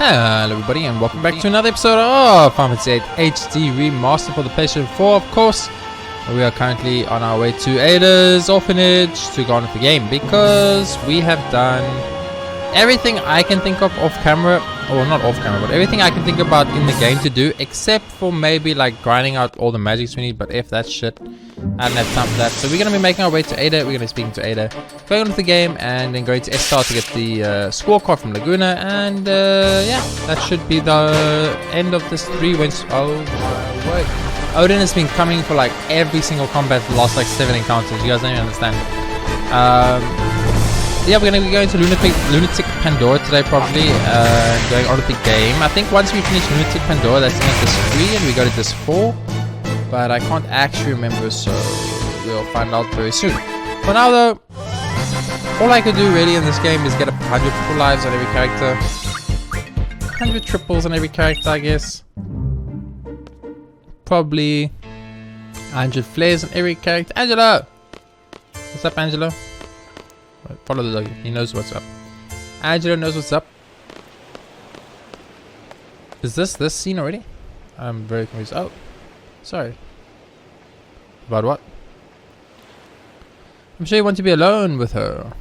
Hello everybody and welcome back to another episode of Final Fantasy VIII HD Remastered for the PlayStation 4, of course. We are currently on our way to Ada's orphanage to go on with the game because we have done everything I can think of off camera, or not off camera, but everything I can think about in the game to do, except for maybe like grinding out all the magics we need, but if that shit, I don't have time for that. So we're going to be making our way to Ada, we're going to be speaking to Ada, going on with the game, and then going to S-Star to get the Squall card from Laguna, and yeah, that should be the end of this 3 wins. Oh my word. Odin has been coming for like every single combat for the last like 7 encounters, you guys don't even understand. Yeah, we're going to be going to Lunatic Pandora today probably, going on with the game. I think once we finish Lunatic Pandora, that's in this 3 and we go to this 4. But I can't actually remember, so we'll find out very soon. For now though, all I could do really in this game is get 100 full lives on every character. 100 triples on every character, I guess. Probably 100 flares on every character. Angelo! What's up, Angelo? Follow the doggy, he knows what's up. Angelo knows what's up. Is this scene already? I'm very confused. Oh. Sorry. About what? I'm sure you want to be alone with her.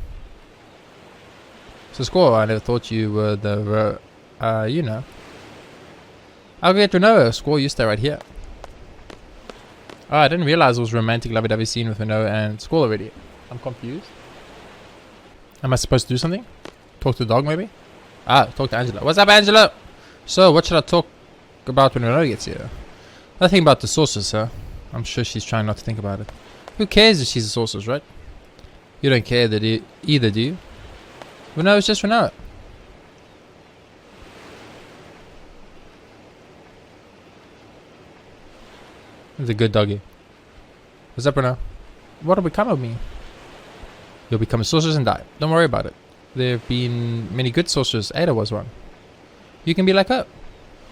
So Squall, I never thought you were the, you know. I'll get to know her. Squall, you stay right here. Oh, I didn't realize it was romantic lovey-dovey scene with Renault and Squall already. I'm confused. Am I supposed to do something? Talk to the dog maybe? Ah, talk to Angela. What's up, Angela? So, what should I talk about when Renault gets here? Nothing about the sorceress, sir. I'm sure she's trying not to think about it. Who cares if she's a sorceress, right? You don't care either, do you? Renault is just Renault. He's a good doggy. What's up, Renault? What'll become of me? You'll become a sorceress and die. Don't worry about it. There have been many good sorcerers. Ada was one. You can be like her.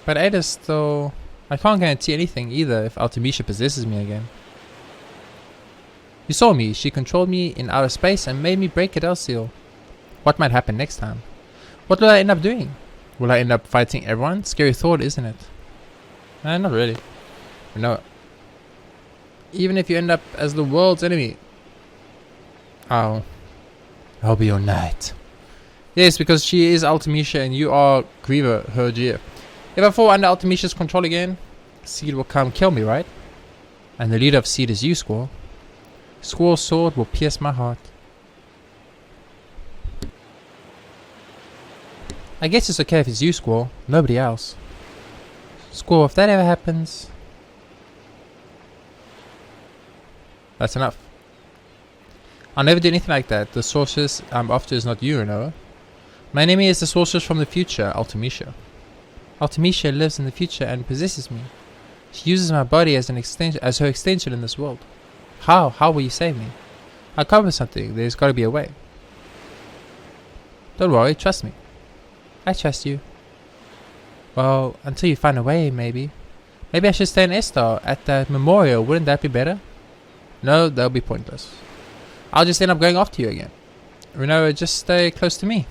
But Ada's still... I can't guarantee anything either if Artemisia possesses me again. You saw me. She controlled me in outer space and made me break Adele's seal. What might happen next time? What will I end up doing? Will I end up fighting everyone? Scary thought, isn't it? Not really. No. Even if you end up as the world's enemy. I'll be your knight. Yes, because she is Artemisia and you are Griever, her dear. If I fall under Artemisia's control again, Seed will come kill me, right? And the leader of Seed is you, Squall. Squall's sword will pierce my heart. I guess it's okay if it's you, Squall. Nobody else. Squall, if that ever happens... That's enough. I'll never do anything like that. The sorceress I'm after is not you, Renault. My enemy is the sorceress from the future, Artemisia. Artemisia lives in the future and possesses me. She uses my body as her extension in this world. How? How will you save me? I'll come with something. There's got to be a way. Don't worry, trust me. I trust you. Well, until you find a way, maybe. Maybe I should stay in S-Star at that memorial. Wouldn't that be better? No, that'll be pointless. I'll just end up going after you again. Renault, just stay close to me.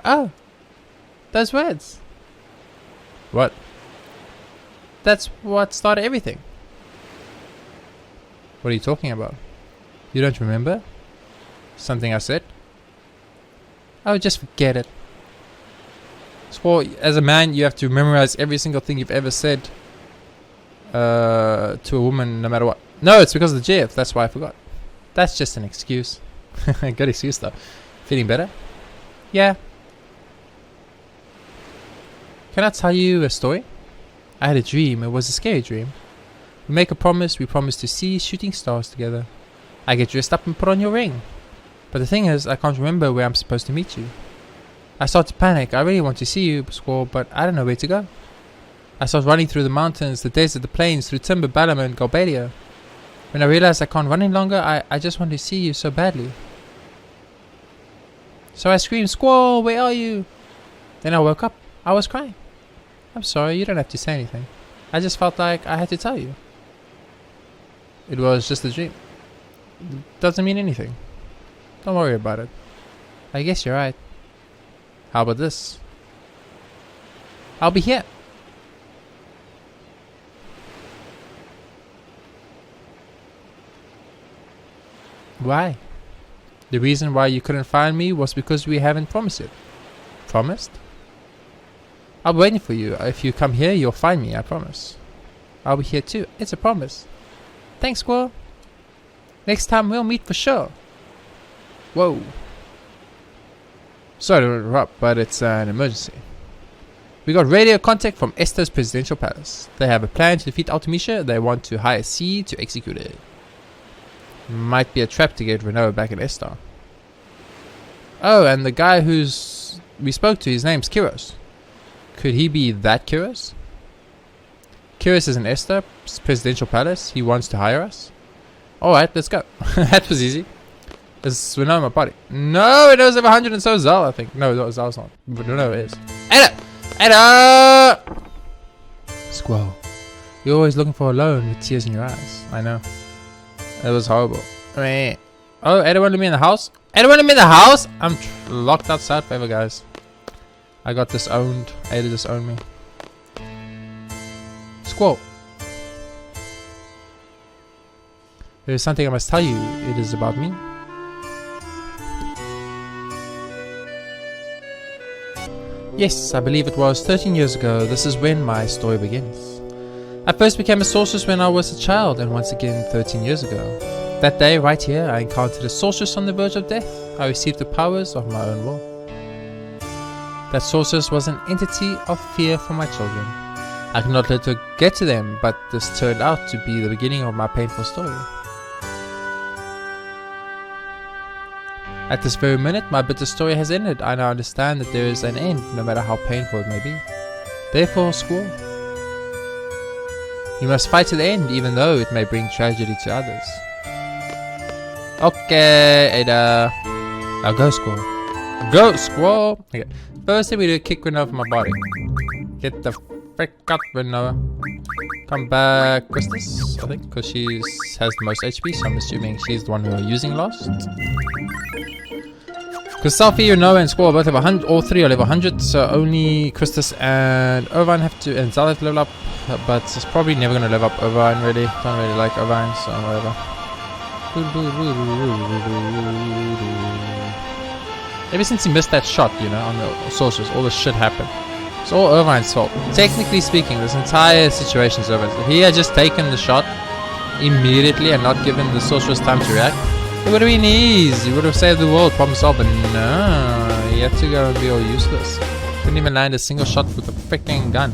Oh, those words. What? That's what started everything. What are you talking about? You don't remember? Something I said? Oh, just forget it. Squall, as a man, you have to memorize every single thing you've ever said to a woman, no matter what. No, it's because of the GF. That's why I forgot. That's just an excuse. Good excuse though. Feeling better? Yeah. Can I tell you a story? I had a dream. It was a scary dream. We make a promise. We promise to see shooting stars together. I get dressed up and put on your ring. But the thing is, I can't remember where I'm supposed to meet you. I start to panic. I really want to see you, Squall, but I don't know where to go. I start running through the mountains, the desert, the plains, through Timber, Balama and Galbadia. When I realize I can't run any longer, I just want to see you so badly. So I scream, Squall, where are you? Then I woke up. I was crying. I'm sorry, you don't have to say anything. I just felt like I had to tell you. It was just a dream. Doesn't mean anything. Don't worry about it. I guess you're right. How about this? I'll be here. Why? The reason why you couldn't find me was because we haven't promised it. Promised? I'll be waiting for you. If you come here, you'll find me, I promise. I'll be here too. It's a promise. Thanks, Squall. Next time we'll meet for sure. Whoa. Sorry to interrupt, but it's an emergency. We got radio contact from Esther's presidential palace. They have a plan to defeat Ultimecia. They want to hire C to execute it. Might be a trap to get Renault back in Esther. Oh, and the guy we spoke to, his name's Kiros. Could he be that Kiros? Kiros is in Esther's presidential palace. He wants to hire us. Alright, let's go. That was easy. Is Renault in my party? No, Renault's over 100 and so is Zal, I think. No, Zal's not. But Renault is. Ada! Ada! Squall. You're always looking for a loan with tears in your eyes. I know. That was horrible. Oh, Ada won't let me in the house? Ada won't let me in the house? I'm locked outside forever, guys. I got disowned. Ada disowned me. Squall. There is something I must tell you. It is about me. Yes, I believe it was 13 years ago. This is when my story begins. I first became a sorceress when I was a child, and once again 13 years ago. That day, right here, I encountered a sorceress on the verge of death. I received the powers of my own will. That sorceress was an entity of fear for my children. I could not let her get to them, but this turned out to be the beginning of my painful story. At this very minute, my bitter story has ended. I now understand that there is an end, no matter how painful it may be. Therefore, Squall, you must fight to the end, even though it may bring tragedy to others. Okay, Ada. Now go, Squall. Go, Squall! Okay. First thing we do, kick Renault from my body. Get the frick up, Renault. Come back, Christus, I think, because she has the most HP, so I'm assuming she's the one who we're using last. Because Selfie, Renault, and Squall both have 100, all three are level 100, so only Christus and Irvine have to, and Zal have to level up, but it's probably never going to level up Irvine, really. Don't really like Irvine, so whatever. Ever since he missed that shot, you know, on the sorceress, all this shit happened. It's all Irvine's fault. Technically speaking, this entire situation is Irvine's. If he had just taken the shot immediately and not given the sorceress time to react, it would have been easy. He would have saved the world, problem solved. But no, he had to go and be all useless. Couldn't even land a single shot with a freaking gun.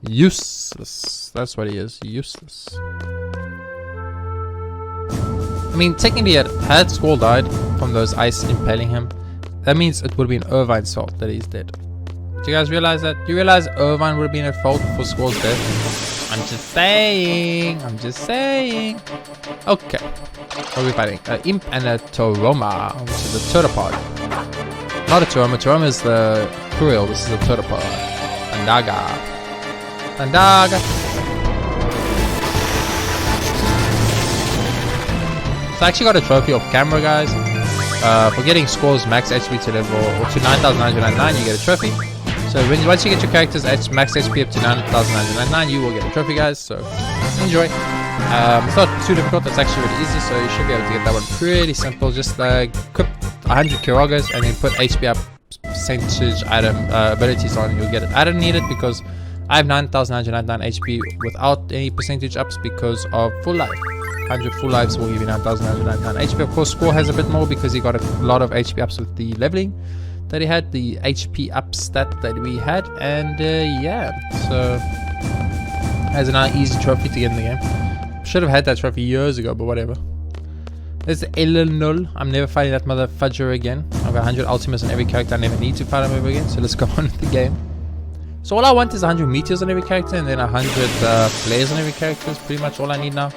Useless. That's what he is. Useless. I mean, technically, had Squall died from those ice impaling him, that means it would have been Irvine's fault that he's dead. Do you guys realize that? Do you realize Irvine would have been at fault for Squall's death? I'm just saying. I'm just saying. Okay. What are we fighting? An imp and a Toroma, which is a pteropod. Not a Toroma. Toroma is the Cruel. This is a pteropod. Andaga. Andaga. So I actually got a trophy off camera, guys. For getting Squall's max HP to level or to 9,999, you get a trophy. So once you get your character's max HP up to 9,999, you will get a trophy, guys. So enjoy. It's not too difficult. It's actually really easy. So you should be able to get that one pretty simple. Just equip 100 Kiragas and then put HP up percentage item abilities on, and you'll get it. I don't need it because I have 9,999 HP without any percentage ups because of full life. 100 full lives will give you 9,999 HP. Of course, Squall has a bit more because he got a lot of HP ups with the leveling that he had, the HP up stat that we had, and yeah, so has a nice easy trophy to get in the game. Should have had that trophy years ago, but whatever. There's the Eleanol. I'm never fighting that mother fudger again. I've got 100 ultimates on every character. I never need to fight him ever again, so let's go on with the game. So all I want is 100 meteors on every character, and then 100 flares on every character. Is pretty much all I need now.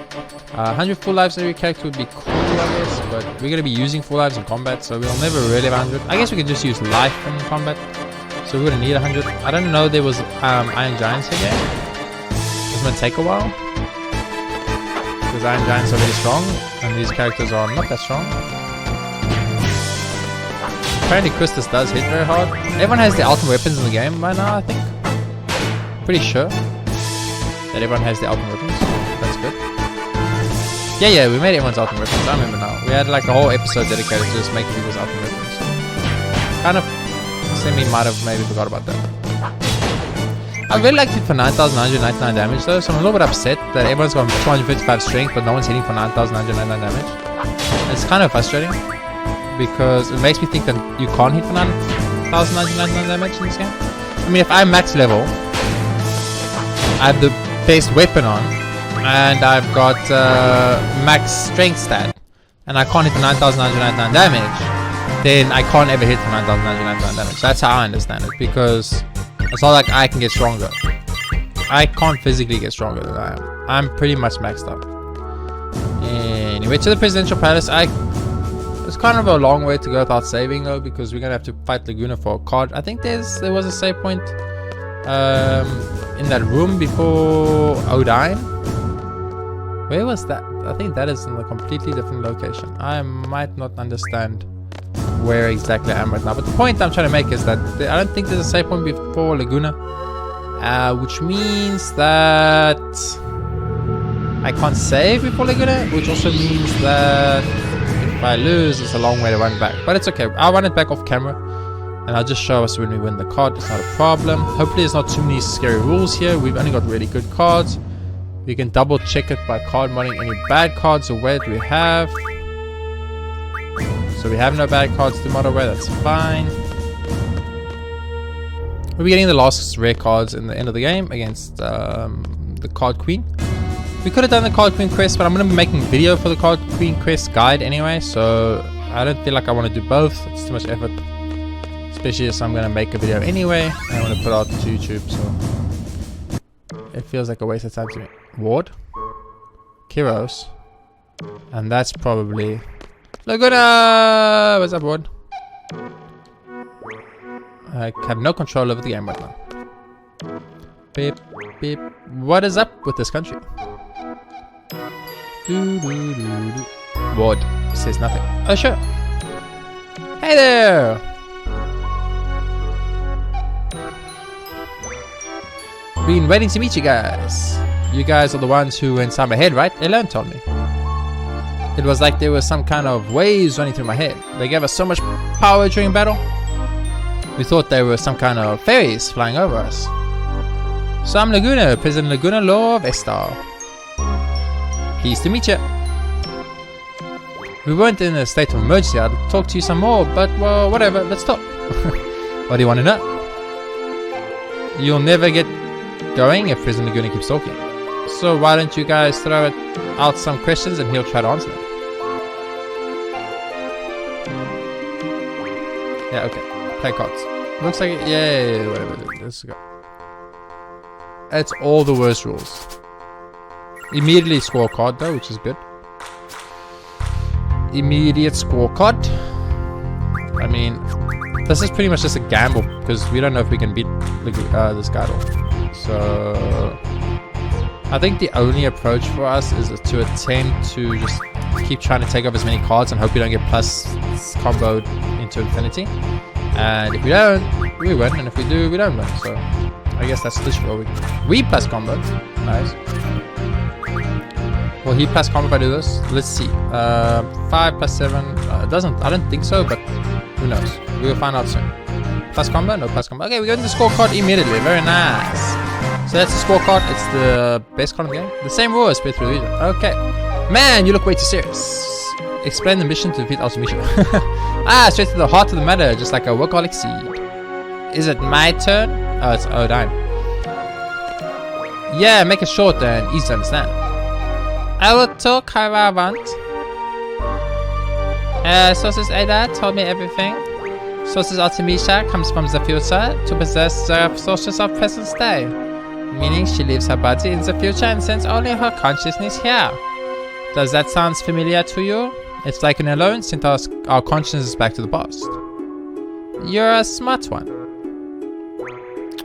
100 full lives on every character would be cool, I guess, but we're going to be using full lives in combat, so we'll never really have 100. I guess we could just use life in combat, so we wouldn't need 100. I don't know there was Iron Giants again. It's going to take a while, because Iron Giants are very strong, and these characters are not that strong. apparently Christus does hit very hard. Everyone has the ultimate weapons in the game by now, I think. Pretty sure that everyone has the ultimate weapons. That's good. Yeah, we made everyone's ultimate weapons. I remember now. We had like a whole episode dedicated to just making people's ultimate weapons. Kind of might have maybe forgot about that. I really liked it for 9,999 damage though, so I'm a little bit upset that everyone's got 255 strength but no one's hitting for 9,999 damage. It's kind of frustrating because it makes me think that you can't hit for 9,999 damage in this game. I mean, if I'm max level, I have the best weapon on, and I've got max strength stat, and I can't hit for 9,999 damage, then I can't ever hit for 9,999 damage. That's how I understand it, because it's not like I can get stronger. I can't physically get stronger than I am. I'm pretty much maxed out. Anyway, to the Presidential Palace. It's kind of a long way to go without saving though, because we're gonna have to fight Laguna for a card. I think there was a save point in that room before Odine. Where was that? I think that is in a completely different location. I might not understand where exactly I am right now, but the point I'm trying to make is that I don't think there's a save point before Laguna, which means that I can't save before Laguna, which also means that if I lose, it's a long way to run back. But it's okay. I'll run it back off camera, and I'll just show us when we win the card. It's not a problem. Hopefully there's not too many scary rules here. We've only got really good cards. We can double check it by card modding any bad cards away that we have. So we have no bad cards to mod away. That's fine. We'll be getting the last rare cards in the end of the game against the Card Queen. We could have done the Card Queen quest, but I'm going to be making a video for the Card Queen quest guide anyway, so I don't feel like I want to do both. It's too much effort, especially as I'm going to make a video anyway. I want to put it out to YouTube, so it feels like a waste of time to me. Ward, Kiros, and that's probably Laguna. What's up, Ward? I have no control over the game right now. Beep, beep. What is up with this country? Ward says nothing. Oh, sure. Hey there! Been waiting to meet you guys. You guys are the ones who were inside my head, right? Elon told me. It was like there was some kind of waves running through my head. They gave us so much power during battle. We thought there were some kind of fairies flying over us. So I'm Laguna, President Laguna Law of Estar. Pleased to meet you. We weren't in a state of emergency. I'd talk to you some more, but well, whatever. Let's talk. What do you want to know? You'll never get going if President Laguna keeps talking. So why don't you guys throw out some questions and he'll try to answer them. Yeah, okay. Play cards. Looks like it. Yeah, whatever. Let's go. It's all the worst rules. Immediately scorecard though, which is good. Immediate scorecard. I mean, this is pretty much just a gamble because we don't know if we can beat this guy at all. So I think the only approach for us is to attempt to just keep trying to take off as many cards and hope we don't get plus comboed into infinity. And if we don't, we win, and if we do, we don't win. So I guess that's literally what we plus combo. Nice. Will he plus combo if I do this? Let's see. 5 plus 7. It doesn't. I don't think so, but who knows? We will find out soon. Plus combo? No plus combo. Okay, we go into the scorecard immediately. Very nice. So that's the scorecard. It's the best card in the game. The same rule as Split Through Region. Okay. Man, you look way too serious. Explain the mission to defeat Ultimisha. Straight to the heart of the matter, just like a workaholic seed. Is it my turn? Oh, it's Odine. Yeah, make it short and easy to understand. I will talk however I want. Sources Ada told me everything. Sources Ultimisha comes from the future to possess the sources of present day. Meaning she leaves her body in the future and sends only her consciousness here. Does that sound familiar to you? It's like an alone sent our consciousness back to the past. You're a smart one.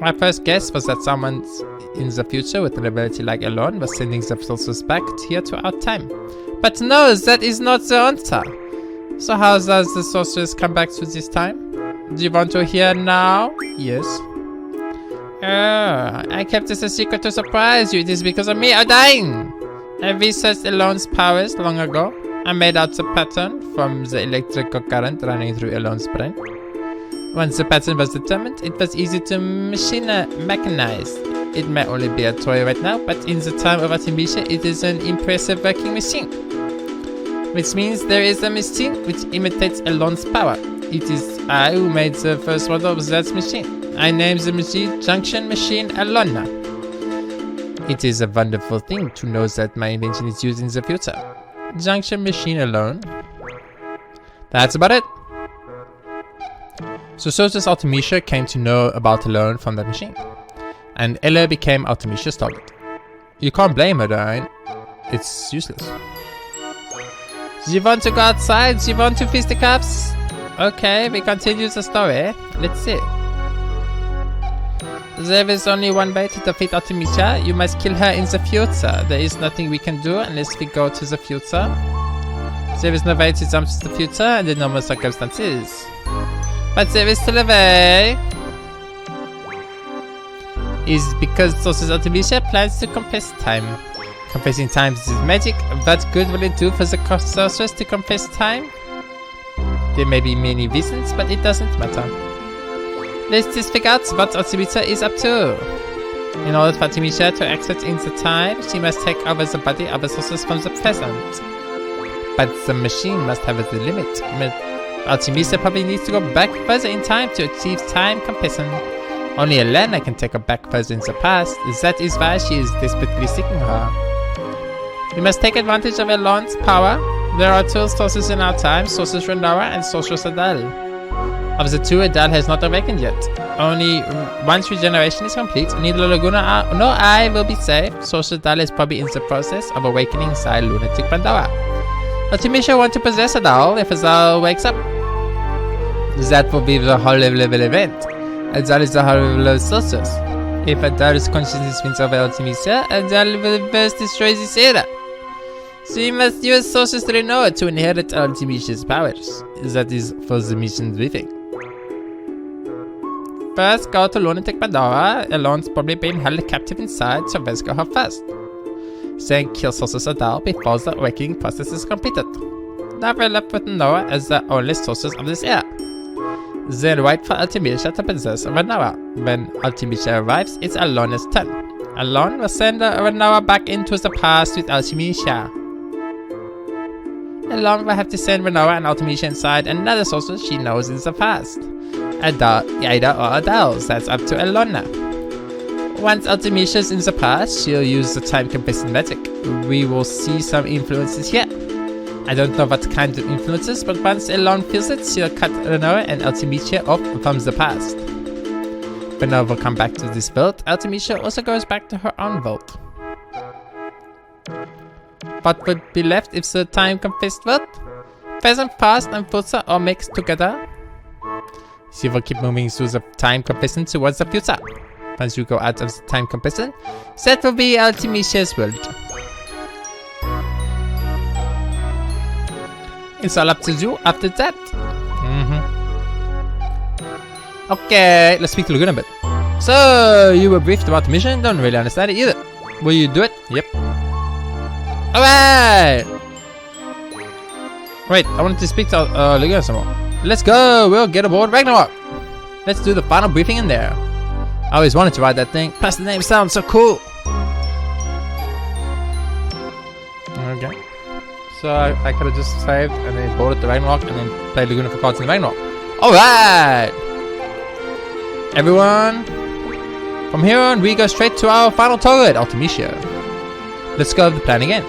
My first guess was that someone in the future with an ability like Elon was sending the sources back here to our time. But no, that is not the answer. So how does the sources come back to this time? Do you want to hear now? Yes. I kept this a secret to surprise you. It is because of me I'm dying. I researched Elon's powers long ago. I made out the pattern from the electrical current running through Elon's brain. Once the pattern was determined, it was easy to mechanize. It may only be a toy right now, but in the time of Artemisia, it is an impressive working machine. Which means there is a machine which imitates Elon's power. It is I who made the first model of that machine. I named the machine Junction Machine Elona. It is a wonderful thing to know that my invention is used in the future. Junction Machine alone. That's about it. So Solstice Artemisia came to know about Alone from that machine. And Ella became Artemisia's target. You can't blame her, though. It's useless. Do you want to go outside? Do you want to fist the cups? Okay, we continue the story. Let's see. There is only one way to defeat Artemisia. You must kill her in the future. There is nothing we can do unless we go to the future. There is no way to jump to the future under normal circumstances. But there is still a way. Is because Solstice Artemisia plans to compress time. Compressing time is magic. What good will it do for the sorceress to compress time? There may be many reasons, but it doesn't matter. Let's just figure out what Artemisia is up to. In order for Artemisia to access into time, she must take over the body of a sorceress from the present. But the machine must have a limit. Artemisia probably needs to go back further in time to achieve time compression. Only Elena can take her back further in the past. That is why she is desperately seeking her. We must take advantage of Elon's power. There are two sources in our time, Sorceress Renoa and Sorceress Adele. Of the two, Adele has not awakened yet. Only once regeneration is complete, neither Laguna nor I will be safe. Sorceress Adele is probably in the process of awakening inside lunatic Pandora. Artemisia wants to possess Adele if Adele wakes up. That will be the whole level event. Adele is the whole level sorceress. If Adele's consciousness wins over Artemisia, Adele will first destroy this era. She must use Sorceress Renoa to inherit Artemisia's powers. That is for the mission briefing. First, go to Lunatic Pandora. Elon's probably been held captive inside, so rescue her first. Then kill Sorceress Adele before the awakening process is completed. Now we're left with Noah as the only sorceress of this era. Then wait for Artemisia to possess Renoa. When Artemisia arrives, it's Alona's turn. Alon will send Renoa back into the past with Artemisia. Alon will have to send Renoa and Artemisia inside another sorceress she knows in the past. Ada or Adele, that's up to Elona. Once Artemisia's in the past, she'll use the time compressing magic. We will see some influences here. I don't know what kind of influences, but once Elon feels it, she'll cut Renoa and Artemisia off from the past. Renoa will come back to this world. Artemisia also goes back to her own world. What would be left if the time compressed world? Present, past, and future are mixed together. She will keep moving through the time compression towards the future. Once you go out of the time compression, that will be Artemisia's world. It's all up to you after that. Okay, let's speak to Laguna a bit. So, you were briefed about the mission, don't really understand it either. Will you do it? Yep. Alright! Wait, I wanted to speak to Laguna some more. Let's go! We'll get aboard Ragnarok! Let's do the final briefing in there. I always wanted to ride that thing. Plus the name sounds so cool! Okay. So I could have just saved and then boarded the Ragnarok and then played Laguna for cards in the Ragnarok. Alright! Everyone, from here on we go straight to our final target, Artemisia. Let's go over the plan again.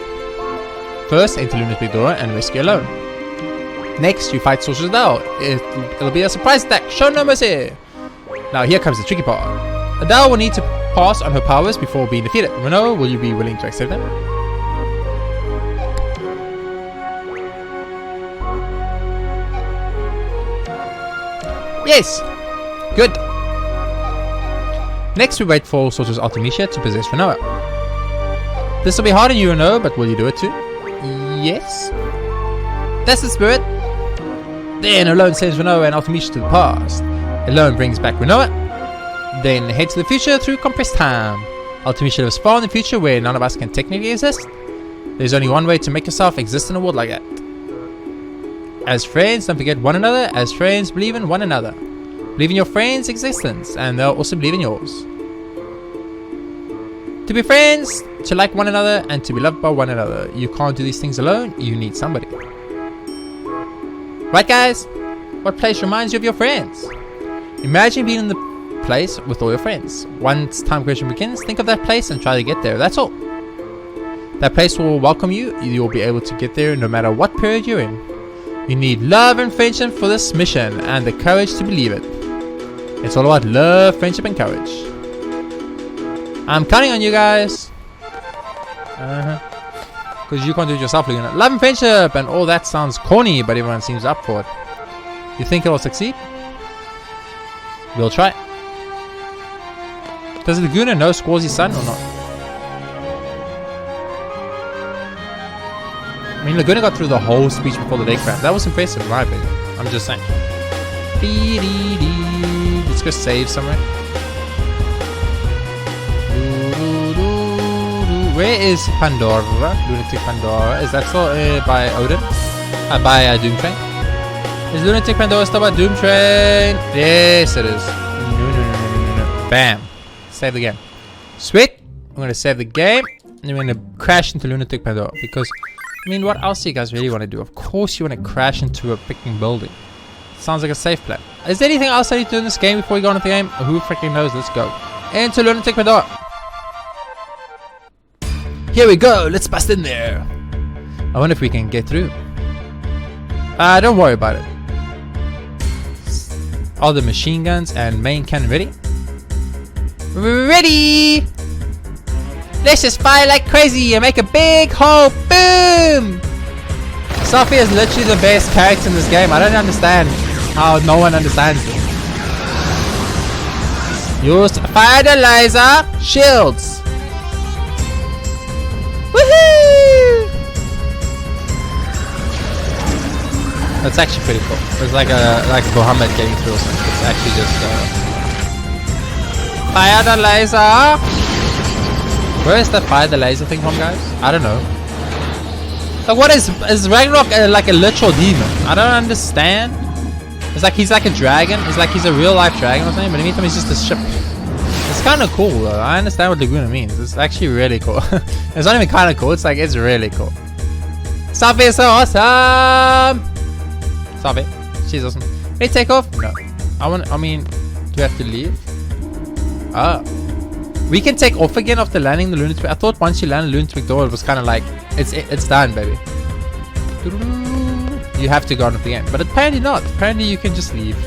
First, enter Luna's big door and rescue Alone. Next, you fight Sorceress Adele. It'll be a surprise attack. Show no mercy! Now here comes the tricky part. Adele will need to pass on her powers before being defeated. Renoa, will you be willing to accept them? Yes! Good! Next we wait for Sorceress Artemisia to possess Renoa. This will be hard on you, Renoa, but will you do it too? Yes? That's the spirit! Then Alone sends Renoa and Artemisia to the past. Alone brings back Renoa. Then head to the future through compressed time. Ultimately, should have spawned in the future where none of us can technically exist. There's only one way to make yourself exist in a world like that. As friends, don't forget one another. As friends, believe in one another. Believe in your friends' existence, and they'll also believe in yours. To be friends, to like one another, and to be loved by one another. You can't do these things alone. You need somebody. Right, guys? What place reminds you of your friends? Imagine being in the place with all your friends. Once time creation begins, think of that place and try to get there. That's all. That place will welcome you. You'll be able to get there no matter what period you're in. You need love and friendship for this mission and the courage to believe it. It's all about love, friendship, and courage. I'm counting on you guys. Because you can't do it yourself, Luna. Love and friendship and all that sounds corny, but everyone seems up for it. You think it'll succeed? We'll try. Does Laguna know Squall's his son or not? I mean, Laguna got through the whole speech before the leg cramp. That was impressive in my opinion. I'm just saying. Let's go save somewhere. Where is Pandora? Lunatic Pandora. Is that still by Odin? By Doom Train? Is Lunatic Pandora still by Doom Train? Yes, it is. No. Bam. Save the game. Sweet. I'm going to save the game. And we're going to crash into Lunatic Pandora. Because, I mean, what else do you guys really want to do? Of course you want to crash into a freaking building. Sounds like a safe plan. Is there anything else I need to do in this game before we go into the game? Who freaking knows? Let's go. Into Lunatic Pandora. Here we go. Let's bust in there. I wonder if we can get through. Don't worry about it. All the machine guns and main cannon ready? Ready! Let's just fire like crazy and make a big hole. Boom! Sophie is literally the best character in this game. I don't understand how no one understands it. Use fire the laser shields. Woohoo! That's actually pretty cool. It's like Muhammad getting through or something. It's actually just fire the laser. Where is the fire the laser thing from, guys? I don't know. Like, what is Ragnarok like a literal demon? I don't understand. It's like he's like a dragon. It's like he's a real life dragon or something. But in the meantime, he's just a ship. It's kind of cool though. I understand what Laguna means. It's actually really cool. It's not even kind of cool. It's like it's really cool. Sophie is so awesome. Sophie, she's awesome. Hey, take off? No. I mean, do we have to leave? Oh. We can take off again after landing the Lunatic. I thought once you land the Lunatic door, it was kind of like it's done, baby. You have to go on with the game, but apparently not. Apparently you can just leave.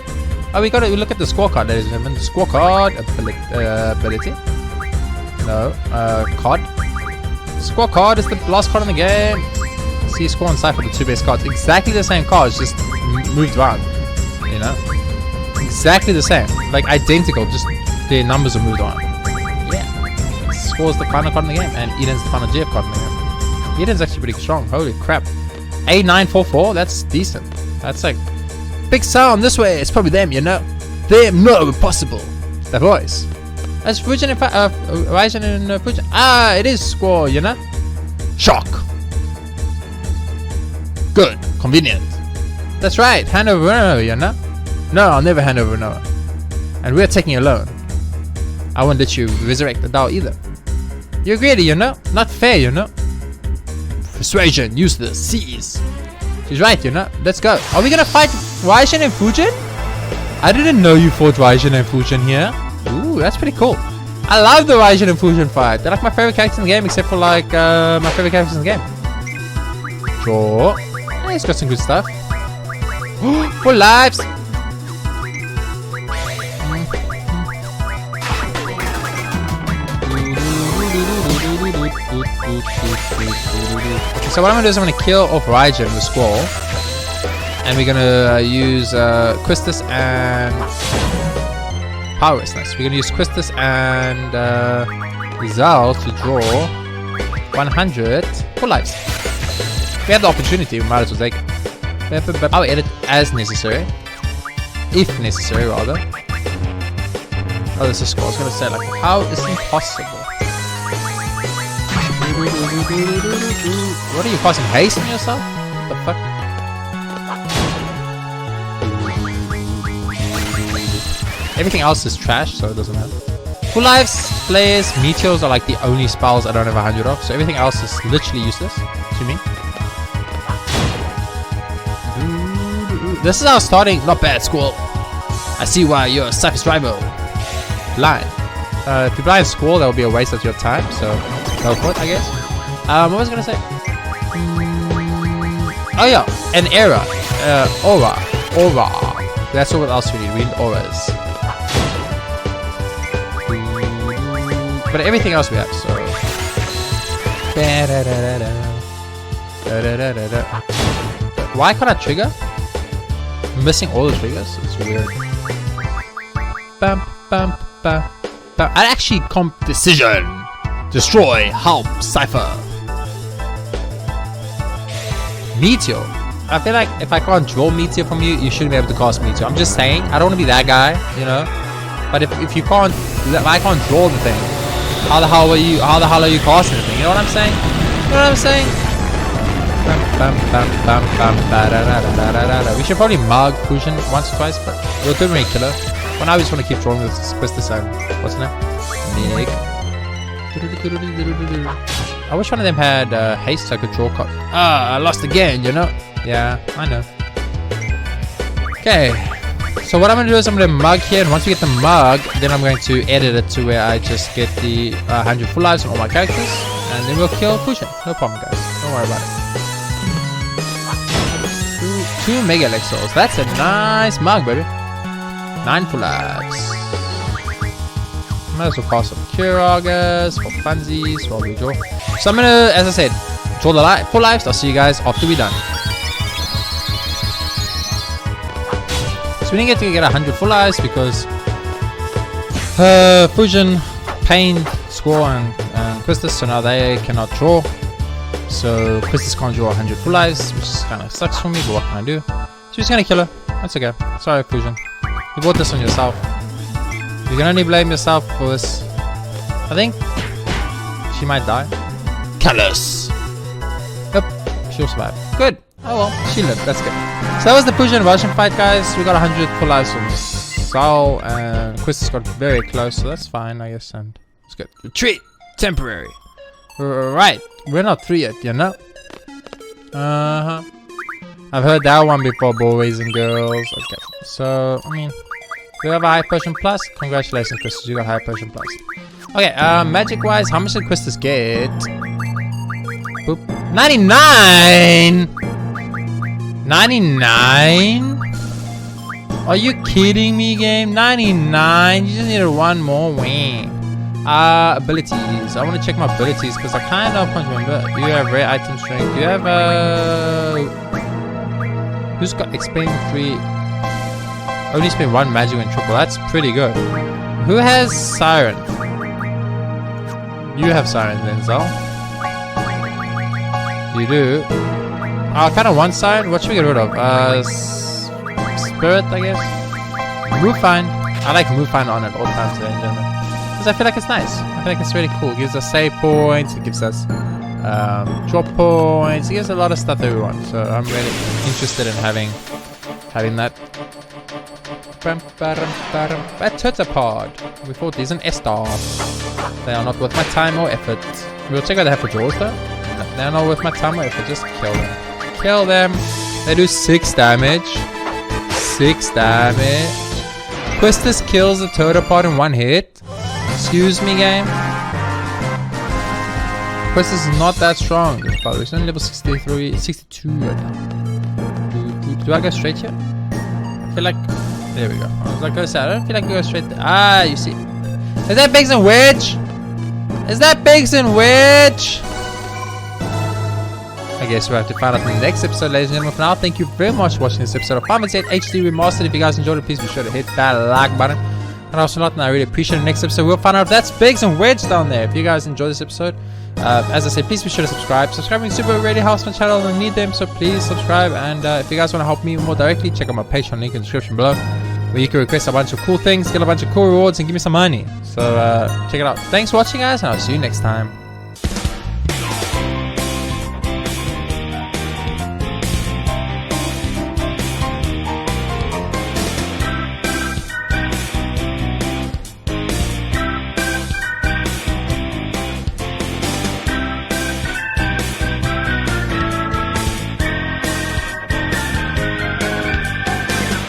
Oh, we look at the scorecard, ladies and gentlemen. The scorecard ability. No, card. Scorecard is the last card in the game. See score and Cypher, the two best cards. Exactly the same cards, just moved around. You know, exactly the same, like identical. Just their numbers are moved on. Score's the final card in the game, and Eden's the final GF card in the game. Eden's actually pretty strong. Holy crap. A944, that's decent. That's like big sound this way. It's probably them, you know. Them, no, impossible. It's that voice. That's Fujin and Ryzen and Fujin. Ah, it is Squall, you know. Shock. Good, convenient. That's right. Hand over Noah, you know. No, I'll never hand over Noah. And we're taking a loan. I won't let you resurrect the Dao either. You're greedy, you know? Not fair, you know? Persuasion, useless, seize. She's right, you know? Let's go. Are we gonna fight Raijin and Fujin? I didn't know you fought Raijin and Fujin here. Ooh, that's pretty cool. I love the Raijin and Fujin fight. They're like my favorite characters in the game, except for like my favorite characters in the game. Sure. Yeah, he's got some good stuff. For lives. Okay, so what I'm gonna do is I'm gonna kill off Raijin with Squall, and we're gonna use Quistis and Power Nice. We're gonna use Quistis and Zal to draw 100 full lives. We have the opportunity, we might as well take it. I'll edit as necessary, if necessary rather. Oh, this is Squall. I was gonna say, like, how is it possible? What are you causing haste on yourself? What the fuck? Everything else is trash, so it doesn't matter. Full lives, flares, meteors are like the only spells I don't have 100 of, so everything else is literally useless to me. This is our starting. Not bad, Squall. I see why you're a Cypher's rival. Blind. If you blind Squall, that would be a waste of your time, so go for it, I guess. What was I gonna say? Oh yeah, an era. Aura. That's what else we need. We need auras. But everything else we have, so. Why can't I trigger? I'm missing all the triggers. It's weird. I'd actually comp decision. Destroy. Help. Cypher. Meteor. I feel like if I can't draw Meteor from you, you shouldn't be able to cast Meteor. I'm just saying. I don't want to be that guy, you know. But if you can't, if I can't draw the thing, how the hell are you casting the thing? You know what I'm saying? You know what I'm saying? We should probably mug Fusion once or twice, but we'll do a killer. For now, we just want to keep drawing this Quistis and what's his name? Nick. I wish one of them had haste so I could draw cards. Ah, I lost again, you know? Yeah, I know. Okay. So what I'm going to do is I'm going to mug here, and once we get the mug, then I'm going to edit it to where I just get the 100 full lives on all my characters, and then we'll kill Fusion. No problem, guys. Don't worry about it. 2 Mega Electors. That's a nice mug, baby. 9 full lives. Might as well cast some Cure Augurs for funsies while we draw. So I'm gonna, as I said, draw the full lives. I'll see you guys after we're done. So we didn't get to get 100 full lives because Fusion pained Squall and Quistis, so now they cannot draw. So Quistis can't draw 100 full lives, which kind of sucks for me, but what can I do? So he's gonna kill her. That's okay. Sorry, Fusion. You brought this on yourself. You can only blame yourself for this. I think she might die. Callous. Yep, she'll survive. Good. Oh well, she lived. That's good. So that was the Fusion Russian fight, guys. We got 100 full lives from Squall, and Quistis got very close, so that's fine, I guess. And it's good. Retreat. Temporary. Right. We're not 3 yet, you know? I've heard that one before, boys and girls. Okay. So, I mean, we have a high potion plus. Congratulations, Quistis. You got high potion plus. Okay, magic wise, how much did Quistis get? Boop. 99! 99? Are you kidding me, game? 99? You just needed 1 more wing. Abilities. I want to check my abilities because I kind of can't remember. Do you have rare item strength? Do you have who's got explain 3? Only spend 1 magic when triple. That's pretty good. Who has Siren? You have Siren, Denzel. You do. I kind of want Siren. What should we get rid of? Spirit, I guess. Move Find. I like Move Find on at all times today in general. I feel like it's nice. I feel like it's really cool. It gives us save points. It gives us drop points. It gives a lot of stuff that we want. So I'm really interested in having that. A Turtapod. We thought these an S-Star. They are not worth my time or effort. We'll check what they have for draws though. No, they're not worth my time or effort. Just kill them. Kill them. They do 6 damage. 6 damage. Quistis kills the Turtapod in 1 hit. Excuse me, game. Quistis is not that strong. It's only level 63, 62 right now. Do I go straight here? I feel like... There we go. I was like, I don't feel like we go straight there. Ah, you see. Is that Biggs and Wedge? Is that Biggs and Wedge? I guess we'll have to find out in the next episode, ladies and gentlemen. For now, thank you very much for watching this episode of Final Fantasy VIII HD Remastered. If you guys enjoyed it, please be sure to hit that like button. And also not, and I really appreciate it. The next episode, we'll find out if that's Biggs and Wedge down there. If you guys enjoyed this episode, as I said, please be sure to subscribe. Subscribing super really helps my channel. I need them, so please subscribe. And if you guys want to help me more directly, check out my Patreon link in the description below. where you can request a bunch of cool things, get a bunch of cool rewards, and give me some money. So check it out. Thanks for watching, guys, and I'll see you next time.